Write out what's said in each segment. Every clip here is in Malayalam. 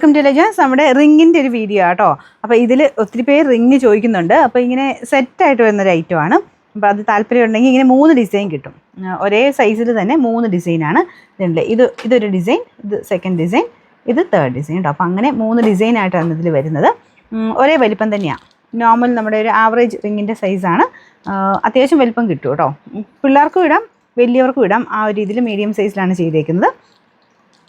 Welcome to legends. നമ്മുടെ റിങ്ങിൻ്റെ ഒരു വീഡിയോ ആട്ടോ. അപ്പോൾ ഇതിൽ ഒത്തിരി പേര് റിങ് ചോദിക്കുന്നുണ്ട്. അപ്പോൾ ഇങ്ങനെ സെറ്റായിട്ട് വരുന്നൊരു ഐറ്റമാണ്. അപ്പോൾ അത് താല്പര്യം ഉണ്ടെങ്കിൽ ഇങ്ങനെ 3 ഡിസൈൻ കിട്ടും. ഒരേ സൈസിൽ തന്നെ 3 ഡിസൈനാണ് ഇതുണ്ട്. ഇതൊരു ഡിസൈൻ, ഇത് സെക്കൻഡ് ഡിസൈൻ, ഇത് തേർഡ് ഡിസൈൻ കേട്ടോ. അപ്പോൾ അങ്ങനെ 3 ഡിസൈനായിട്ടാണ് ഇതിൽ വരുന്നത്. ഒരേ വലിപ്പം തന്നെയാണ്. നോർമൽ നമ്മുടെ ഒരു ആവറേജ് റിങ്ങിൻ്റെ സൈസാണ്. അത്യാവശ്യം വലിപ്പം കിട്ടും കേട്ടോ. പിള്ളേർക്കും ഇടാം, വലിയവർക്കും ഇടാം. ആ ഒരു രീതിയിൽ മീഡിയം സൈസിലാണ് ചെയ്തേക്കുന്നത്.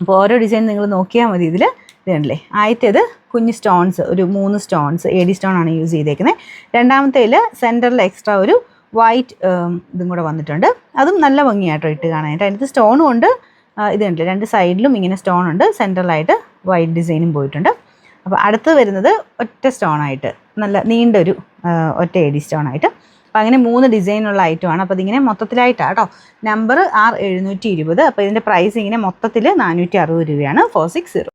അപ്പോൾ ഓരോ ഡിസൈൻ നിങ്ങൾ നോക്കിയാൽ മതി. ഇതിൽ ഇതുണ്ടല്ലേ, ആദ്യത്തേത് കുഞ്ഞ് സ്റ്റോൺസ്, ഒരു 3 സ്റ്റോൺസ് AD സ്റ്റോൺ ആണ് യൂസ് ചെയ്തേക്കുന്നത്. രണ്ടാമത്തേൽ സെൻറ്ററിൽ എക്സ്ട്രാ ഒരു വൈറ്റ് ഇതും കൂടെ വന്നിട്ടുണ്ട്. അതും നല്ല ഭംഗിയായിട്ടോ ഇട്ട് കാണാനായിട്ട്. അതിനകത്ത് സ്റ്റോണും ഉണ്ട്. ഇതുണ്ട്, 2 സൈഡിലും ഇങ്ങനെ സ്റ്റോൺ ഉണ്ട്. സെൻറ്ററിലായിട്ട് വൈറ്റ് ഡിസൈനും പോയിട്ടുണ്ട്. അപ്പോൾ അടുത്ത് വരുന്നത് ഒറ്റ സ്റ്റോണായിട്ട്, നല്ല നീണ്ടൊരു ഒറ്റ AD സ്റ്റോണായിട്ട്. അപ്പോൾ അങ്ങനെ 3 ഡിസൈനുള്ള ഐറ്റമാണ്. അപ്പോൾ ഇതിങ്ങനെ മൊത്തത്തിലായിട്ടാണ് കേട്ടോ. Number R720. അപ്പോൾ ഇതിൻ്റെ പ്രൈസ് ഇങ്ങനെ മൊത്തത്തിൽ 460 രൂപയാണ്. 460.